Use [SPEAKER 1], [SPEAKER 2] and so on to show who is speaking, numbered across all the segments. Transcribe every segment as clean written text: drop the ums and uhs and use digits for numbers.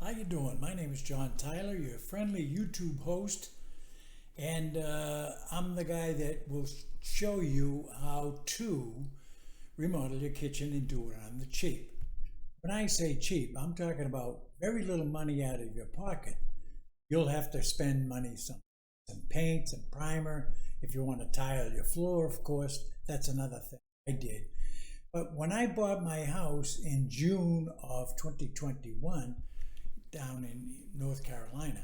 [SPEAKER 1] How you doing? My name is John Tyler, your friendly YouTube host, and I'm the guy that will show you how to remodel your kitchen and do it on the cheap. When I say cheap, I'm talking about very little money out of your pocket. You'll have to spend money, some paint, some primer. If you want to tile your floor, of course, that's another thing I did. But when I bought my house in June of 2021, down in North Carolina,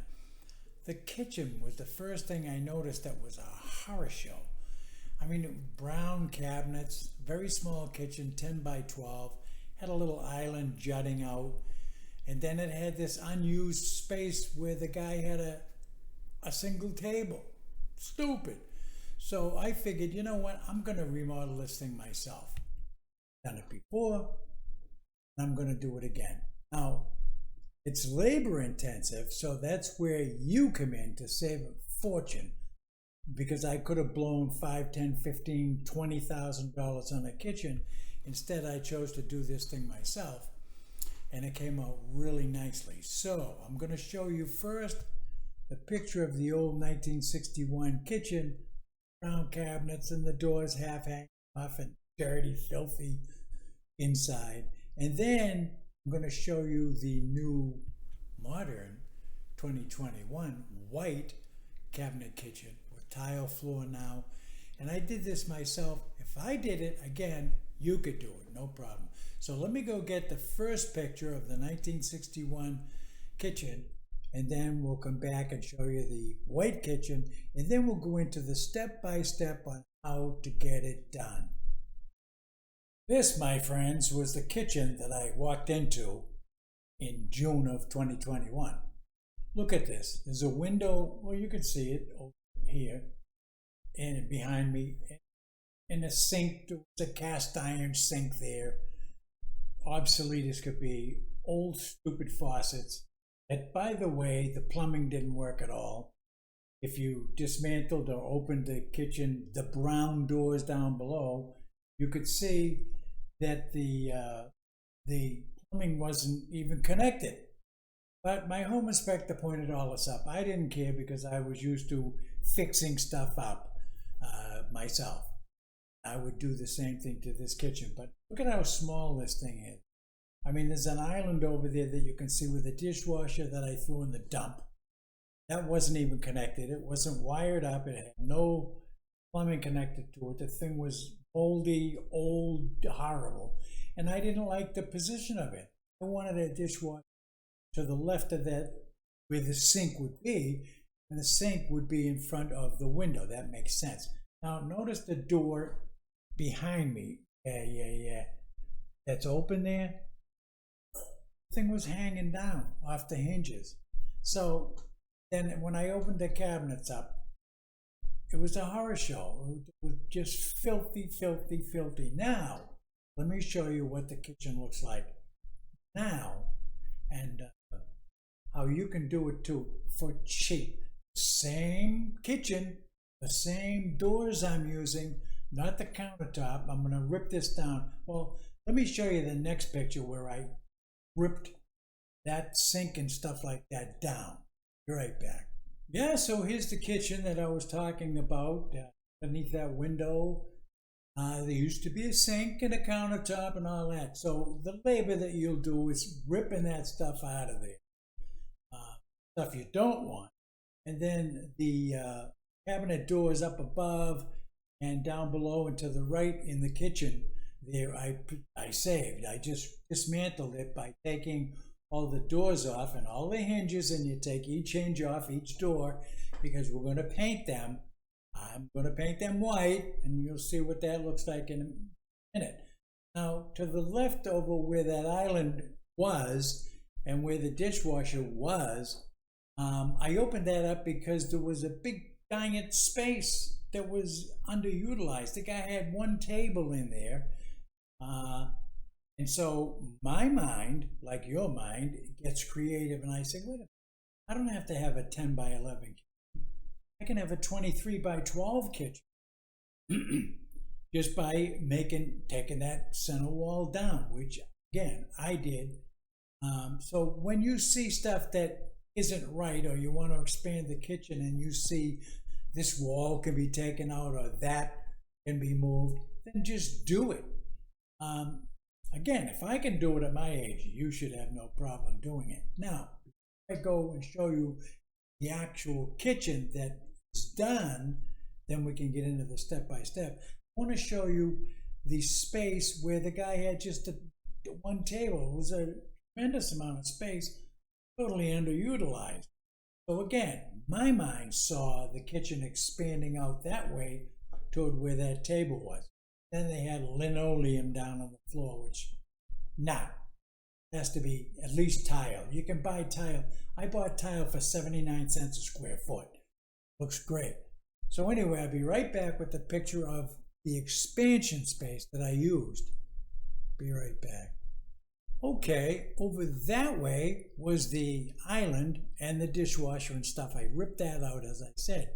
[SPEAKER 1] the kitchen was the first thing I noticed that was a horror show. I mean, brown cabinets, very small kitchen, 10 by 12, had a little island jutting out, and then it had this unused space where the guy had a single table. Stupid. So I figured, you know what, I'm going to remodel this thing myself. Done it before, and I'm going to do it again. Now, it's labor intensive, so that's where you come in to save a fortune, because I could have blown $5, $10, $15, $20,000 on a kitchen. Instead, I chose to do this thing myself, and it came out really nicely. So I'm going to show you first the picture of the old 1961 kitchen, brown cabinets and the doors half hanging off and dirty, filthy inside. And then I'm going to show you the new modern 2021 white cabinet kitchen with tile floor now. And I did this myself. If I did it again, you could do it, no problem. So let me go get the first picture of the 1961 kitchen, and then we'll come back and show you the white kitchen, and then we'll go into the step-by-step on how to get it done. This, my friends, was the kitchen that I walked into in June of 2021. Look at this. There's a window, well, you can see it over here and behind me, and a sink. There was a cast iron sink there, obsolete as could be, old stupid faucets. That, by the way, the plumbing didn't work at all. If you dismantled or opened the kitchen, the brown doors down below, you could see that the plumbing wasn't even connected. But my home inspector pointed all this up. I didn't care because I was used to fixing stuff up myself. I would do the same thing to this kitchen. But look at how small this thing is. I mean, there's an island over there that you can see with a dishwasher that I threw in the dump. That wasn't even connected. It wasn't wired up. It had no plumbing connected to it. The thing was moldy, old, horrible. And I didn't like the position of it. I wanted a dishwasher to the left of that where the sink would be, and the sink would be in front of the window. That makes sense. Now notice the door behind me. Yeah. That's open there. The thing was hanging down off the hinges. So then when I opened the cabinets up, it was a horror show. It was just filthy, filthy, filthy. Now, let me show you what the kitchen looks like now, and how you can do it too for cheap. Same kitchen, the same doors I'm using, not the countertop. I'm going to rip this down. Well, let me show you the next picture where I ripped that sink and stuff like that down. Be right back. Yeah, so here's the kitchen that I was talking about. Beneath that window, there used to be a sink and a countertop and all that. So the labor that you'll do is ripping that stuff out of there. Stuff you don't want. And then the cabinet doors up above and down below and to the right in the kitchen there I saved. I just dismantled it by taking all the doors off and all the hinges, and you take each hinge off each door because we're going to paint them. I'm going to paint them white, and you'll see what that looks like in a minute. Now, to the left over where that island was and where the dishwasher was, I opened that up because there was a big giant space that was underutilized. The guy had one table in there. And so my mind, like your mind, gets creative, and I say, wait a minute, I don't have to have a 10 by 11 kitchen. I can have a 23 by 12 kitchen just by taking that center wall down, which again, I did So when you see stuff that isn't right, or you want to expand the kitchen and you see this wall can be taken out or that can be moved, then just do it. Again, if I can do it at my age, you should have no problem doing it. Now, if I go and show you the actual kitchen that is done, then we can get into the step by step. I want to show you the space where the guy had just one table. It was a tremendous amount of space, totally underutilized. So again, my mind saw the kitchen expanding out that way toward where that table was. Then they had linoleum down on the floor, which has to be at least tile. You can buy tile. I bought tile for 79 cents a square foot. Looks great. So anyway, I'll be right back with the picture of the expansion space that I used. Be right back. Okay, over that way was the island and the dishwasher and stuff. I ripped that out, as I said.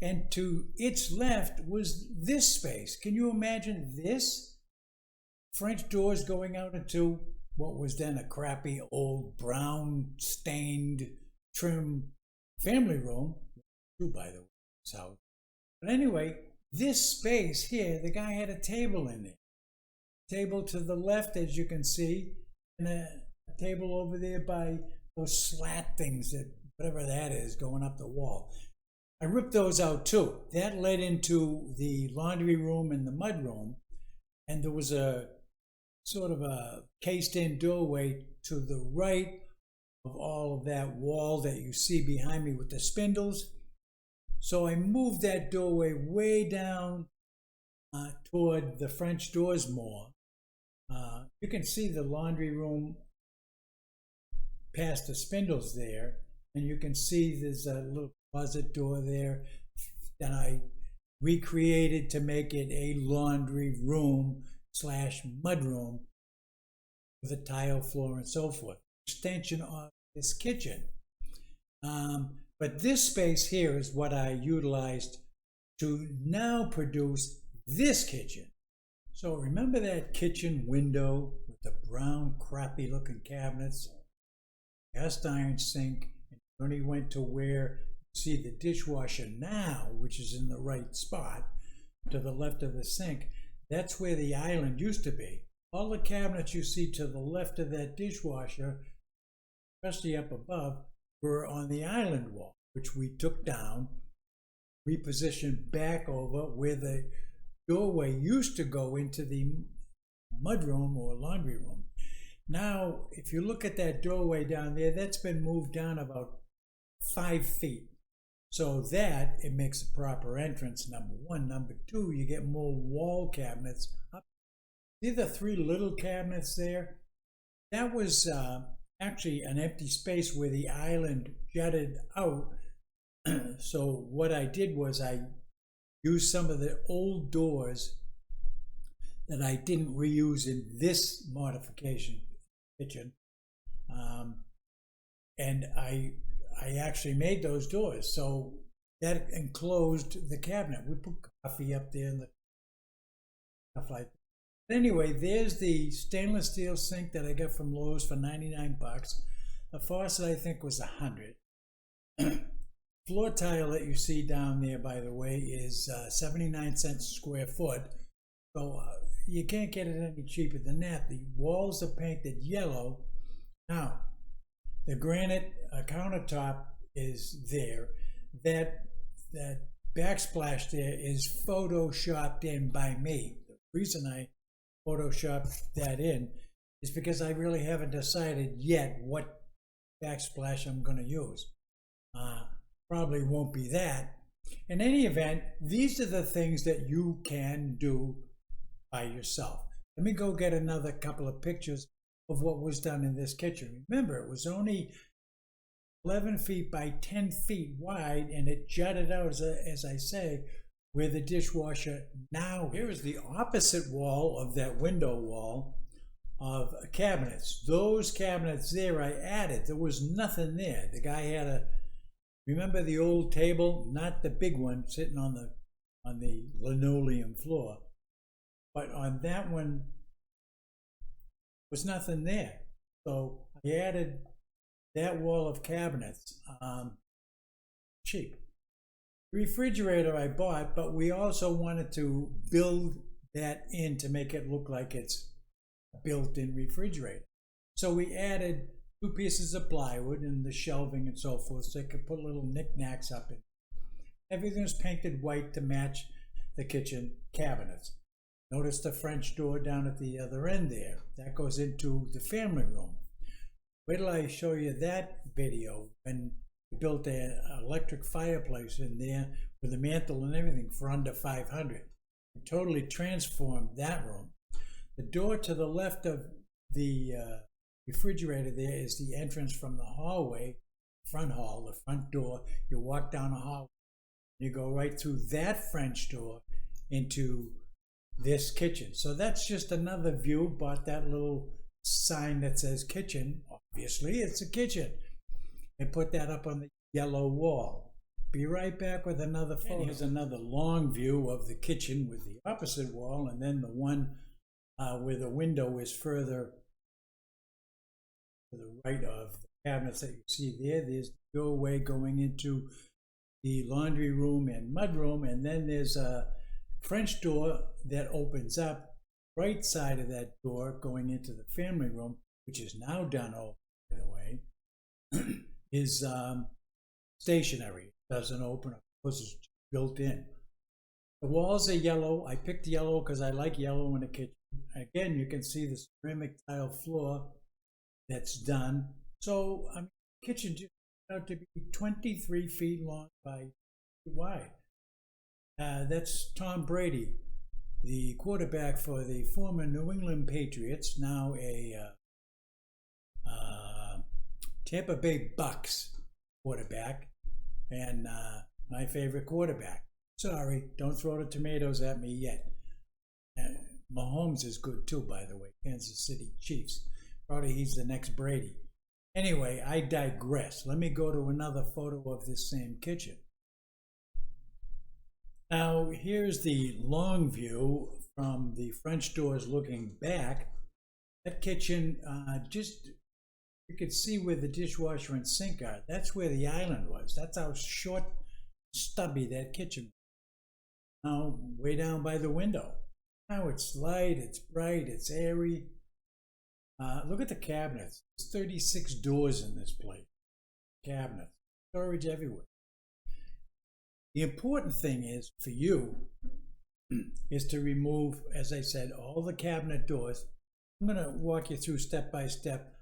[SPEAKER 1] And to its left was this space. Can you imagine this? French doors going out into what was then a crappy old brown stained trim family room. Too, by the way, so. But anyway, this space here, the guy had a table in there. Table to the left, as you can see, and a table over there by those slat things, that whatever that is, going up the wall. I ripped those out too. That led into the laundry room and the mud room, and there was a sort of a cased-in doorway to the right of all of that wall that you see behind me with the spindles. So I moved that doorway way down toward the French doors more. You can see the laundry room past the spindles there, and you can see there's a little closet door there that I recreated to make it a laundry room / mud room with a tile floor and so forth. Extension of this kitchen. But this space here is what I utilized to now produce this kitchen. So remember that kitchen window with the brown, crappy looking cabinets, cast iron sink, and when he went to where you see the dishwasher now, which is in the right spot, to the left of the sink, that's where the island used to be. All the cabinets you see to the left of that dishwasher, especially up above, were on the island wall, which we took down, repositioned back over where the doorway used to go into the mudroom or laundry room. Now, if you look at that doorway down there, that's been moved down about 5 feet. So that, it makes a proper entrance, number one. Number two, you get more wall cabinets up. See the 3 little cabinets there? That was actually an empty space where the island jutted out. So what I did was I used some of the old doors that I didn't reuse in this modification kitchen, and I actually made those doors. So that enclosed the cabinet. We put coffee up there and stuff like that. Anyway, there's the stainless steel sink that I got from Lowe's for 99 bucks. The faucet I think was 100. Floor tile that you see down there, by the way, is 79 cents a square foot. So you can't get it any cheaper than that. The walls are painted yellow. Now, the granite countertop is there. That backsplash there is photoshopped in by me. The reason I photoshopped that in is because I really haven't decided yet what backsplash I'm going to use. Probably won't be that. In any event, these are the things that you can do by yourself. Let me go get another couple of pictures of what was done in this kitchen. Remember, it was only 11 feet by 10 feet wide, and it jutted out, as I say, where the dishwasher now. Here is the opposite wall of that window wall of cabinets. Those cabinets there I added. There was nothing there. The guy had remember the old table, not the big one sitting on the linoleum floor, but on that one was nothing there. So I added that wall of cabinets, cheap. The refrigerator I bought, but we also wanted to build that in to make it look like it's a built-in refrigerator. So we added 2 pieces of plywood and the shelving and so forth, so I could put little knickknacks up in. Everything was painted white to match the kitchen cabinets. Notice the French door down at the other end there. That goes into the family room. Wait till I show you that video when we built an electric fireplace in there with a mantle and everything for under $500. It totally transformed that room. The door to the left of the refrigerator there is the entrance from the hallway, front hall, the front door. You walk down the hallway, you go right through that French door into this kitchen. So that's just another view. Bought that little sign that says kitchen. Obviously, it's a kitchen. And put that up on the yellow wall. Be right back with another photo. And here's another long view of the kitchen with the opposite wall, and then the one where the window is further to the right of the cabinets that you see there. There's the doorway going into the laundry room and mudroom, and then there's a French door that opens up. Right side of that door going into the family room, which is now done over, by the way, is stationary. It doesn't open up. It's built in. The walls are yellow. I picked yellow because I like yellow in the kitchen. Again, you can see the ceramic tile floor that's done. So, I mean, the kitchen just turned out to be 23 feet long by wide. That's Tom Brady, the quarterback for the former New England Patriots, now a Tampa Bay Bucks quarterback, and my favorite quarterback. Sorry, don't throw the tomatoes at me yet. Mahomes is good too, by the way. Kansas City Chiefs. Probably he's the next Brady. Anyway, I digress. Let me go to another photo of this same kitchen. Now, here's the long view from the French doors looking back. That kitchen, you could see where the dishwasher and sink are. That's where the island was. That's how short, stubby that kitchen was. Now, way down by the window. Now it's light, it's bright, it's airy. Look at the cabinets. There's 36 doors in this place. Cabinets. Storage everywhere. The important thing is, for you, is to remove, as I said, all the cabinet doors. I'm going to walk you through step by step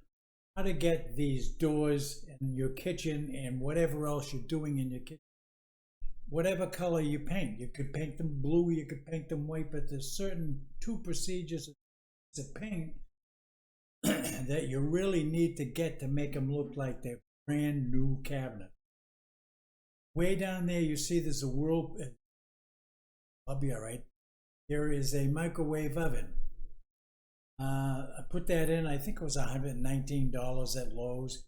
[SPEAKER 1] how to get these doors in your kitchen and whatever else you're doing in your kitchen. Whatever color you paint. You could paint them blue, you could paint them white, but there's certain 2 procedures to paint that you really need to get to make them look like they're brand new cabinet. Way down there, you see there's a world. I'll be all right. There is a microwave oven. I put that in. I think it was $119 at Lowe's.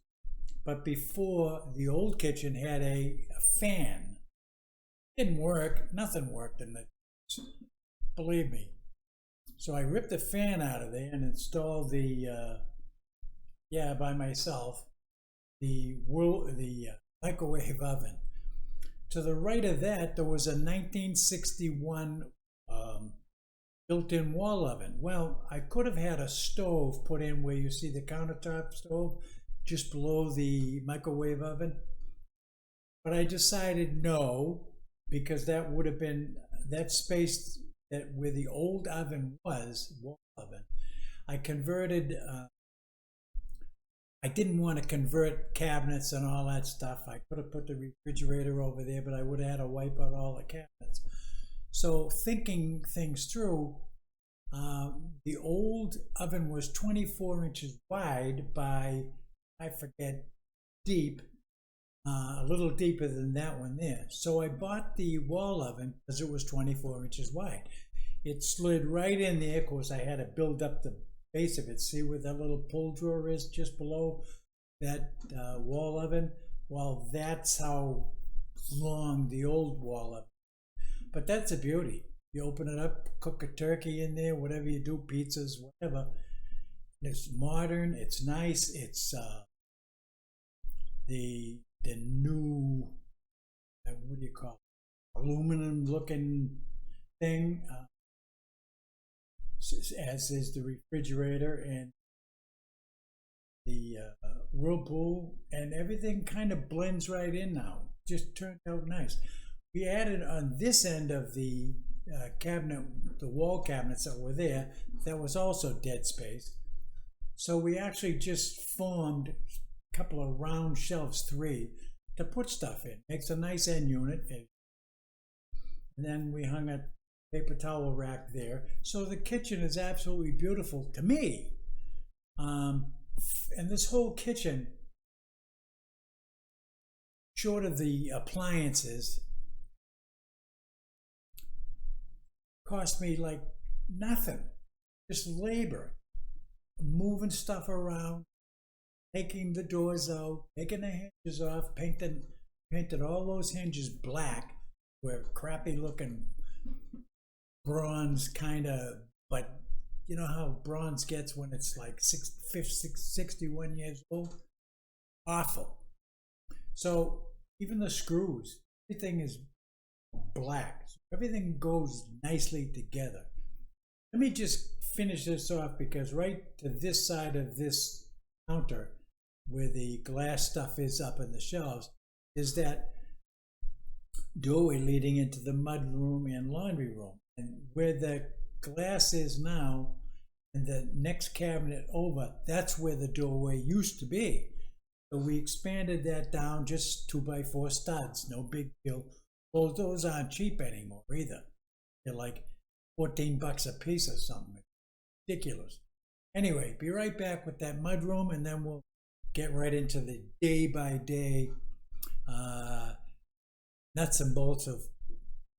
[SPEAKER 1] But before, the old kitchen had a fan. Didn't work. Nothing worked in it. Believe me. So I ripped the fan out of there and installed the, by myself, the microwave oven. To the right of that, there was a 1961 built-in wall oven. Well, I could have had a stove put in where you see the countertop stove, just below the microwave oven. But I decided no, because that would have been, that space that where the old oven was, wall oven, I converted, I didn't want to convert cabinets and all that stuff. I could have put the refrigerator over there, but I would have had to wipe out all the cabinets. So thinking things through, the old oven was 24 inches wide by, I forget, deep, a little deeper than that one there. So I bought the wall oven because it was 24 inches wide. It slid right in there. Of course, I had to build up the base of it. See where that little pull drawer is just below that wall oven? Well, that's how long the old wall oven. But that's a beauty. You open it up, cook a turkey in there, whatever you do, pizzas, whatever. It's modern. It's nice. It's the new what do you call it? Aluminum looking thing, as is the refrigerator and the whirlpool, and everything kind of blends right in now. Just turned out nice. We added on this end of the cabinet, the wall cabinets that were there, that was also dead space. So we actually just formed a couple of round shelves, 3, to put stuff in. Makes a nice end unit. And then we hung a paper towel rack there. So the kitchen is absolutely beautiful to me. And this whole kitchen, short of the appliances, cost me like nothing. Just labor. Moving stuff around, taking the doors out, taking the hinges off, painted all those hinges black, where crappy looking bronze kind of, but you know how bronze gets when it's like 61 years old? Awful. So even the screws, everything is black. So everything goes nicely together. Let me just finish this off, because right to this side of this counter, where the glass stuff is up in the shelves, is that doorway leading into the mud room and laundry room. And where the glass is now, and the next cabinet over, that's where the doorway used to be. So we expanded that down, just 2x4 studs, no big deal. Well, those aren't cheap anymore either. They're like $14 a piece or something. Ridiculous. Anyway, be right back with that mudroom, and then we'll get right into the day-by-day nuts and bolts of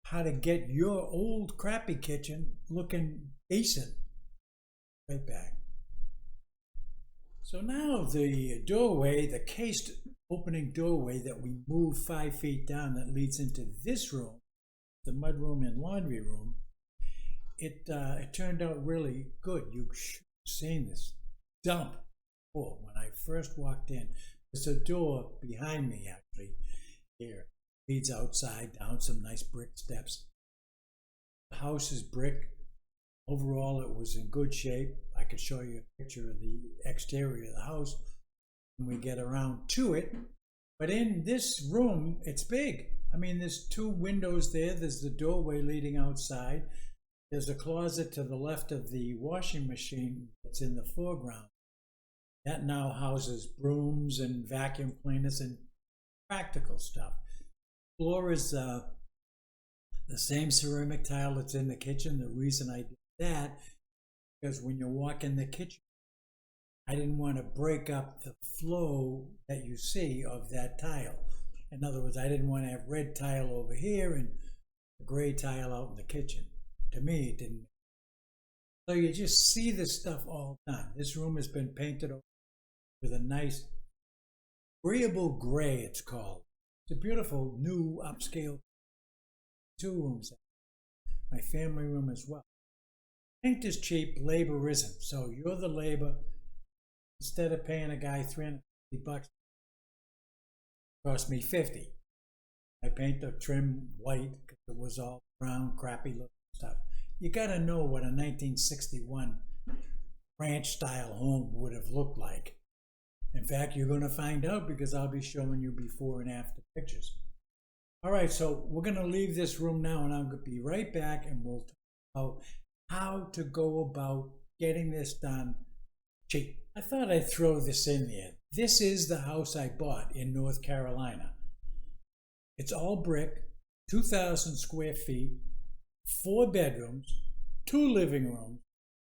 [SPEAKER 1] how to get your old crappy kitchen looking decent. Right back. So now the doorway, the cased opening doorway that we moved 5 feet down that leads into this room, the mudroom and laundry room, it turned out really good. You should have seen this dump. Oh, when I first walked in, there's a door behind me actually here. Leads outside down some nice brick steps. The house is brick. Overall, it was in good shape. I could show you a picture of the exterior of the house when we get around to it. But in this room, it's big. I mean, there's 2 windows there. There's the doorway leading outside. There's a closet to the left of the washing machine that's in the foreground. That now houses brooms and vacuum cleaners and practical stuff. Floor is the same ceramic tile that's in the kitchen. The reason I did that, because when you walk in the kitchen, I didn't want to break up the flow that you see of that tile. In other words, I didn't want to have red tile over here and a gray tile out in the kitchen. To me, it didn't. So you just see this stuff all done. This room has been painted with a nice agreeable gray, it's called. It's a beautiful new upscale 2 rooms. My family room as well. Paint is cheap, labor isn't. So you're the labor. Instead of paying a guy $350, it cost me $50. I paint the trim white because it was all brown, crappy looking stuff. You got to know what a 1961 ranch style home would have looked like. In fact, you're going to find out, because I'll be showing you before and after pictures. All right, so we're going to leave this room now, and I'm going to be right back, and we'll talk about how to go about getting this done cheap. I thought I'd throw this in there. This is the house I bought in North Carolina. It's all brick, 2,000 square feet, 4 bedrooms, 2 living rooms,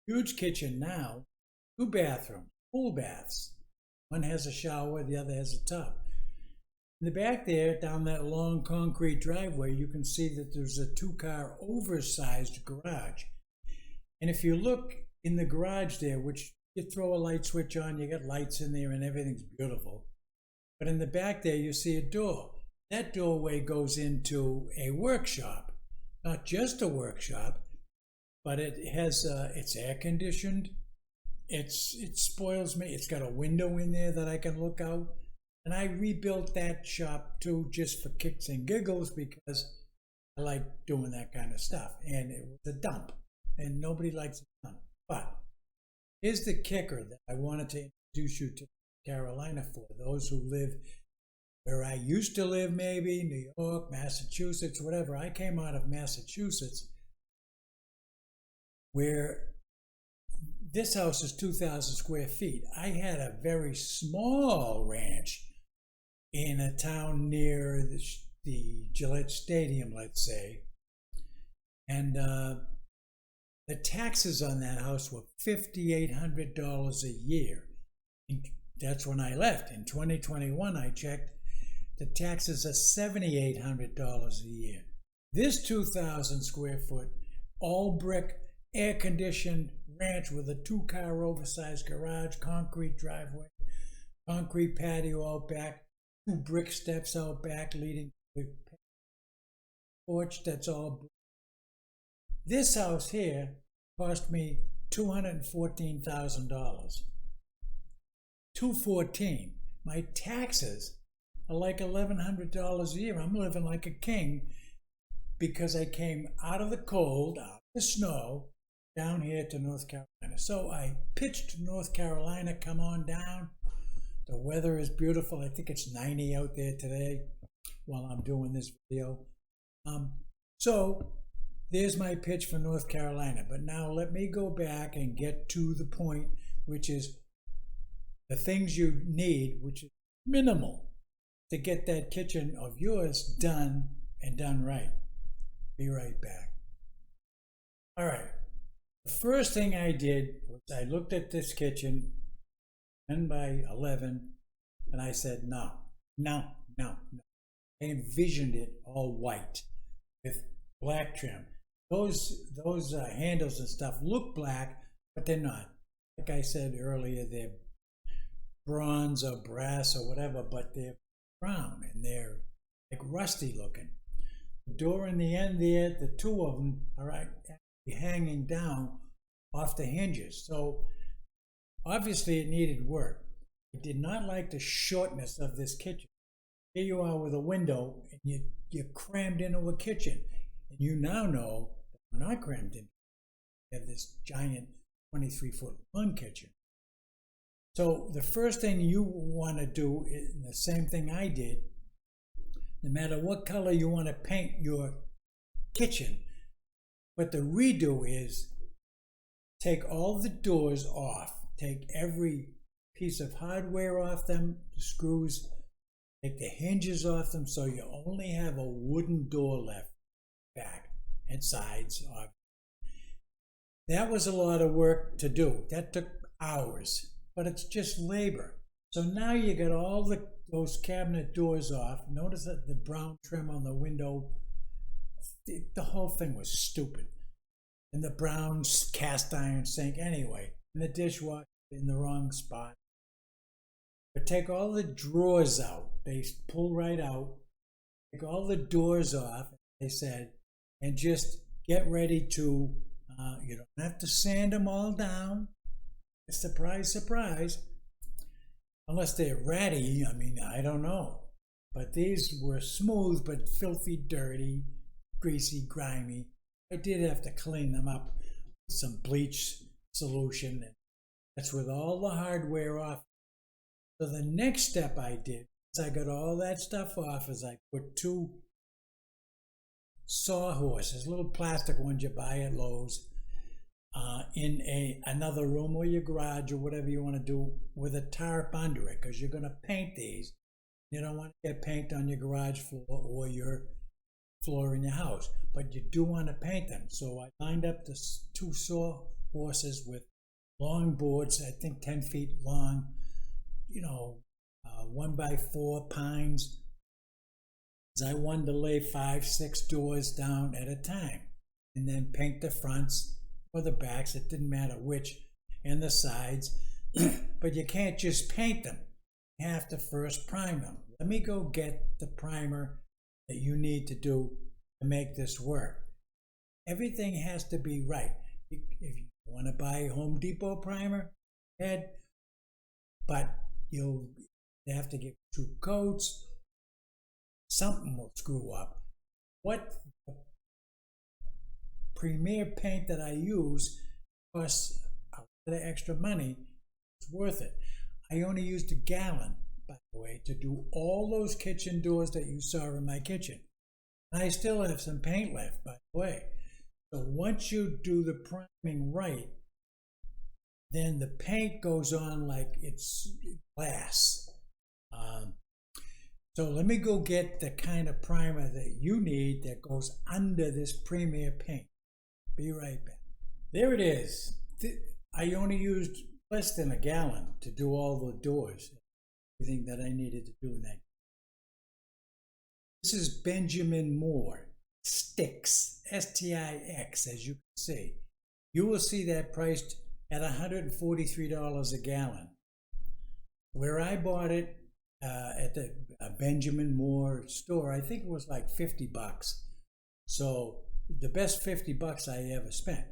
[SPEAKER 1] huge kitchen now, 2 bathrooms, full baths. One has a shower, the other has a tub. In the back there, down that long concrete driveway, you can see that there's a 2-car oversized garage. And if you look in the garage there, which you throw a light switch on, you get lights in there and everything's beautiful. But in the back there, you see a door. That doorway goes into a workshop. Not just a workshop, but it has, it's air conditioned. it spoils me. It's got a window in there that I can look out. And I rebuilt that shop too, just for kicks and giggles, because I like doing that kind of stuff. And it was a dump, and nobody likes a dump. But here's the kicker that I wanted to introduce you to Carolina for those who live where I used to live, maybe New York, Massachusetts, whatever. I came out of Massachusetts, where this house is 2,000 square feet. I had a very small ranch in a town near the Gillette Stadium, let's say. And the taxes on that house were $5,800 a year. That's when I left. In 2021, I checked, the taxes are $7,800 a year. This 2,000 square foot, all brick, air conditioned ranch with a 2-car oversized garage, concrete driveway, concrete patio out back, 2 brick steps out back leading to the porch that's all brick. This house here cost me $214,000. $214. My taxes are like $1,100 a year. I'm living like a king because I came out of the cold, out of the snow, down here to North Carolina. So I pitched to North Carolina, come on down. The weather is beautiful. I think it's 90 out there today while I'm doing this video. So there's my pitch for North Carolina. But now let me go back and get to the point, which is the things you need, which is minimal, to get that kitchen of yours done and done right. Be right back. All right. The first thing I did was I looked at this kitchen, 10 by 11, and I said, no. I envisioned it all white with black trim. Those handles and stuff look black, but they're not. Like I said earlier, they're bronze or brass or whatever, but they're brown and they're like rusty looking. The door in the end there, the 2 of them are actually hanging down off the hinges. So obviously it needed work. I did not like the shortness of this kitchen. Here you are with a window and you're crammed into a kitchen. And you now know that we're not crammed in. You have this giant 23-foot long kitchen. So the first thing you want to do is the same thing I did. No matter what color you want to paint your kitchen, but the redo is take all the doors off, take every piece of hardware off them, the screws, take the hinges off them, so you only have a wooden door left back and sides. That was a lot of work to do. That took hours, but it's just labor. So now you got all those cabinet doors off. Notice that the brown trim on the window, the whole thing was stupid. And the brown cast iron sink anyway, and the dishwasher in the wrong spot. But take all the drawers out. They pull right out. Take all the doors off, they said, and just get ready to, you don't have to sand them all down. Surprise, surprise. Unless they're ratty, I mean, I don't know. But these were smooth, but filthy, dirty, greasy, grimy. I did have to clean them up with some bleach solution. That's with all the hardware off. So the next step I did, once I got all that stuff off, is I put 2 sawhorses, little plastic ones you buy at Lowe's, in another room or your garage or whatever you want to do, with a tarp under it, because you're going to paint these. You don't want to get paint on your garage floor or your floor in your house, but you do want to paint them. So I lined up the 2 sawhorses with long boards, I think 10 feet long, 1x4 pines. I wanted to lay 5-6 doors down at a time and then paint the fronts or the backs, it didn't matter which, and the sides. But you can't just paint them. You have to first prime them. Let me go get the primer that you need to do to make this work. Everything has to be right. If you want to buy Home Depot primer, head, but you'll have to get 2 coats. Something will screw up. What premier paint that I use costs a lot of extra money. It's worth it. I only used a gallon, by the way, to do all those kitchen doors that you saw in my kitchen. And I still have some paint left, by the way. So once you do the priming right, then the paint goes on like it's glass. So let me go get the kind of primer that you need that goes under this premier paint. Be right back. There it is. I only used less than a gallon to do all the doors, everything that I needed to do in that. This is Benjamin Moore, Stix, S-T-I-X, as you can see. You will see that priced at $143 a gallon. Where I bought it at the Benjamin Moore store, I think it was like $50. So the best $50 I ever spent.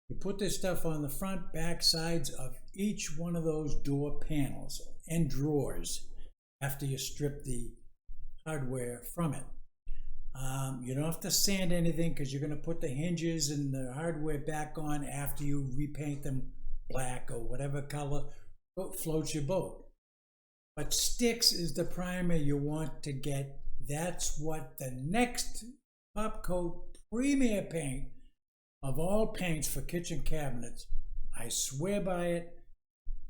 [SPEAKER 1] You put this stuff on the front, back, sides of each one of those door panels and drawers after you strip the hardware from it. You don't have to sand anything because you're going to put the hinges and the hardware back on after you repaint them black or whatever color floats your boat. But Stix is the primer you want to get. That's what the next top coat premier paint of all paints for kitchen cabinets. I swear by it.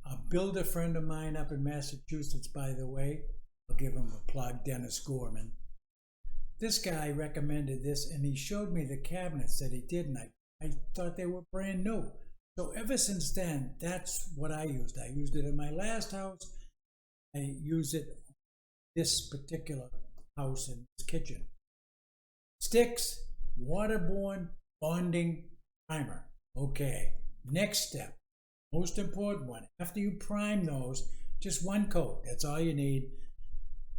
[SPEAKER 1] A builder friend of mine up in Massachusetts, by the way, I'll give him a plug, Dennis Gorman. This guy recommended this, and he showed me the cabinets that he did, and I thought they were brand new. So ever since then, that's what I used. I used it in my last house. I use it in this particular house in this kitchen. Stix waterborne bonding primer. Okay, next step, most important one. After you prime those, just 1 coat. That's all you need.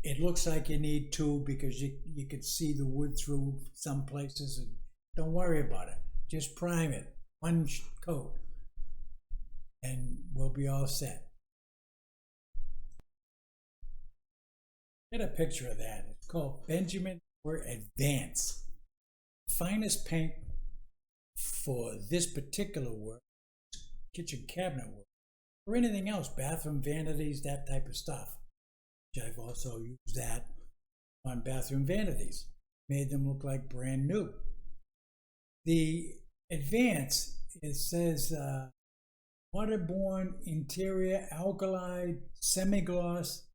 [SPEAKER 1] It looks like you need 2 because you can see the wood through some places, and don't worry about it. Just prime it, 1 coat, and we'll be all set. Get a picture of that. It's called Benjamin Moore Advance. The finest paint for this particular work, kitchen cabinet work, or anything else, bathroom vanities, that type of stuff. I've also used that on bathroom vanities. Made them look like brand new. The Advance, it says waterborne interior alkali semi-gloss,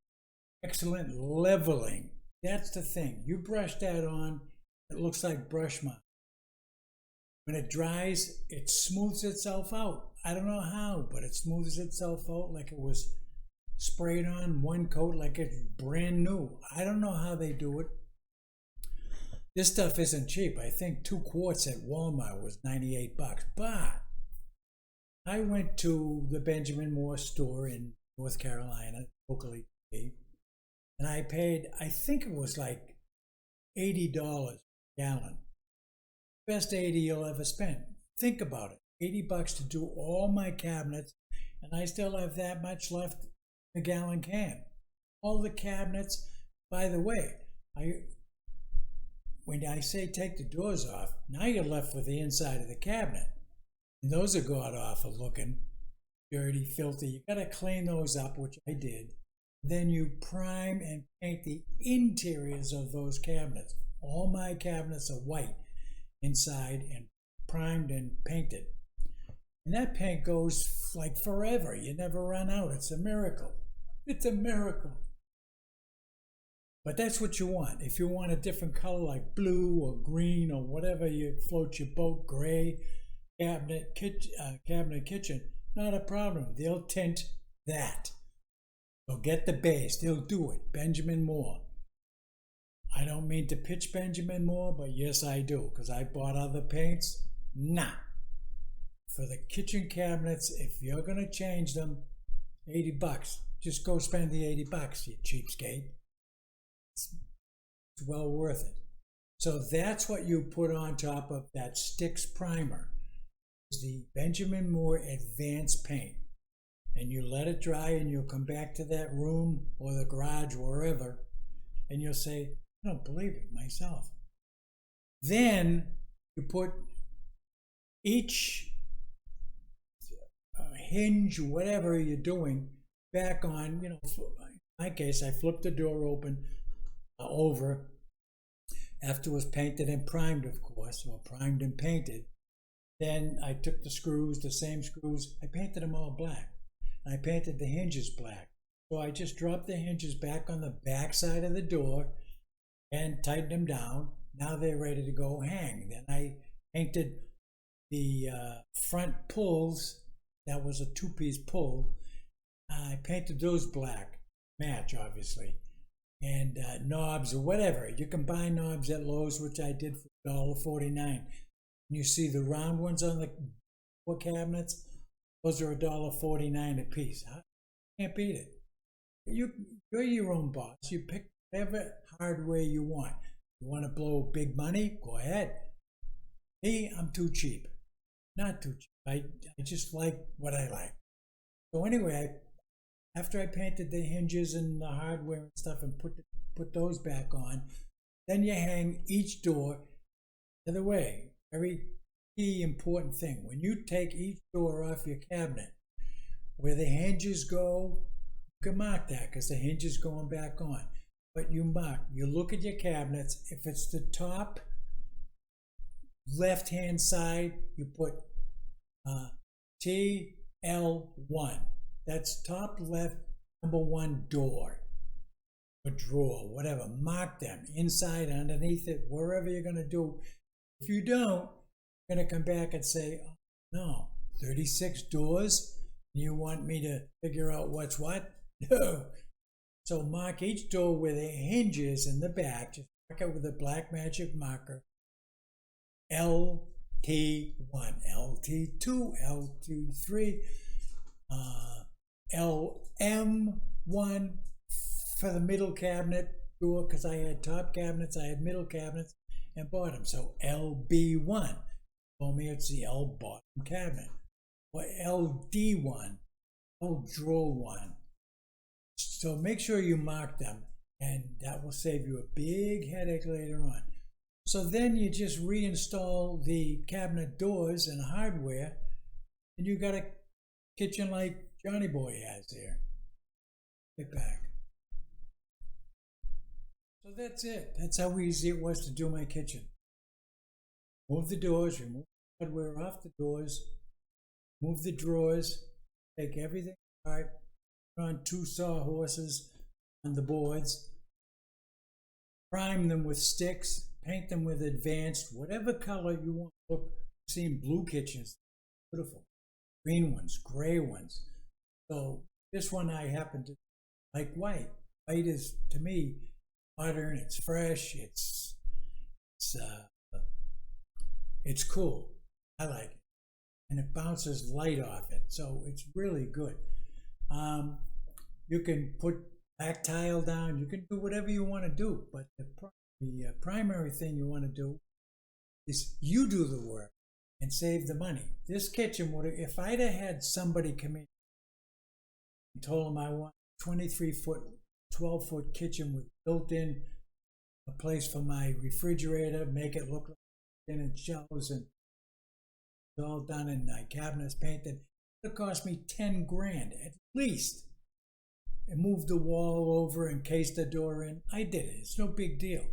[SPEAKER 1] excellent leveling. That's the thing. You brush that on, it looks like brush mark. When it dries, it smooths itself out. I don't know how, but it smooths itself out like it was sprayed on 1 coat like it's brand new. I don't know how they do it. This stuff isn't cheap. I think 2 quarts at Walmart was $98. But I went to the Benjamin Moore store in North Carolina, locally, and I paid, I think it was like $80 a gallon. Best 80 you'll ever spend. Think about it. $80 to do all my cabinets, and I still have that much left in a gallon can. All the cabinets, by the way, when I say take the doors off, now you're left with the inside of the cabinet. And those are god-awful looking, dirty, filthy. You got to clean those up, which I did. Then you prime and paint the interiors of those cabinets. All my cabinets are white inside and primed and painted. And that paint goes like forever. You never run out. It's a miracle. It's a miracle. But that's what you want. If you want a different color like blue or green or whatever you float your boat, gray, cabinet, kitchen, not a problem. They'll tint that. So get the base. They'll do it. Benjamin Moore. I don't mean to pitch Benjamin Moore, but yes, I do, because I bought other paints. Nah. For the kitchen cabinets, if you're going to change them, $80. Just go spend the $80, you cheapskate. It's well worth it. So that's what you put on top of that Stix primer. Is the Benjamin Moore Advanced Paint. and you let it dry, and you'll come back to that room or the garage, wherever, and you'll say, I don't believe it myself. Then you put each hinge, whatever you're doing, back on. In my case, I flipped the door open over after it was painted and primed, of course, or primed and painted. Then I took the screws, the same screws, I painted them all black. I painted the hinges black. So I just dropped the hinges back on the back side of the door and tightened them down. Now they're ready to go hang. Then I painted the front pulls. That was a two-piece pull. I painted those black, match obviously, and knobs or whatever. You can buy knobs at Lowe's, which I did for $1.49. You see the round ones on the door cabinets, those are $1.49 a piece. Can't beat it. You're your own boss. You pick whatever hardware you want. You want to blow big money? Go ahead. Me, I'm too cheap. Not too cheap. I just like what I like. So anyway, after I painted the hinges and the hardware and stuff and put those back on, then you hang each door the other way. Very key important thing. When you take each door off your cabinet, where the hinges go, you can mark that because the hinge is going back on. But you look at your cabinets. If it's the top left-hand side, you put TL1. That's top left number 1 door or drawer, whatever. Mark them inside, underneath it, wherever you're going to do. If you don't, you're going to come back and say, oh, no, 36 doors? You want me to figure out what's what? No. So mark each door where the hinges in the back. Just mark it with a black magic marker. LT1, LT2, LT3, LM1 for the middle cabinet door, because I had top cabinets, I had middle cabinets, and bottom. So LB1, told me it's the L bottom cabinet. Or LD1, L drawer 1. So make sure you mark them, and that will save you a big headache later on. So then you just reinstall the cabinet doors and hardware, and you got a kitchen like Johnny Boy has there. Get back. So that's it. That's how easy it was to do my kitchen. Move the doors, remove the hardware off the doors, move the drawers, take everything apart, put on 2 sawhorses on the boards, prime them with Stix, paint them with advanced, whatever color you want. Look, I've seen blue kitchens, beautiful. Green ones, gray ones. So this one I happen to like white. White is, to me, modern, it's fresh, it's cool. I like it. And it bounces light off it, so it's really good. You can put black tile down, you can do whatever you want to do, but the primary thing you want to do is you do the work and save the money. This kitchen would have, if I'd have had somebody come in and told them I want a 23-foot, 12-foot kitchen with built-in a place for my refrigerator, make it look like in shelves, and it's all done in my cabinets painted, it cost me 10 grand at least. And moved the wall over and cased the door in. I did it. It's no big deal.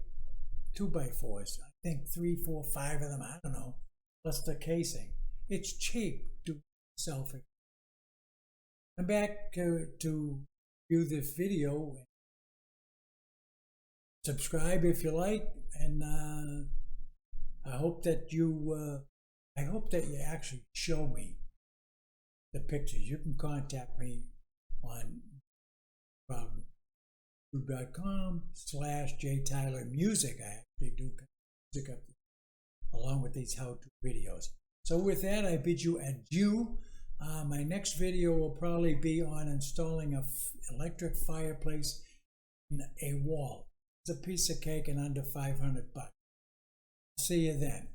[SPEAKER 1] 2x4s. I think 3, 4, 5 of them. I don't know. Plus the casing. It's cheap to self. Come back to view this video. Subscribe if you like, and I hope that you actually show me the pictures. You can contact me on youtube.com/jtylermusic. I actually do music up along with these how-to videos. So with that, I bid you adieu. My next video will probably be on installing an electric fireplace in a wall. It's a piece of cake and under $500. See you then.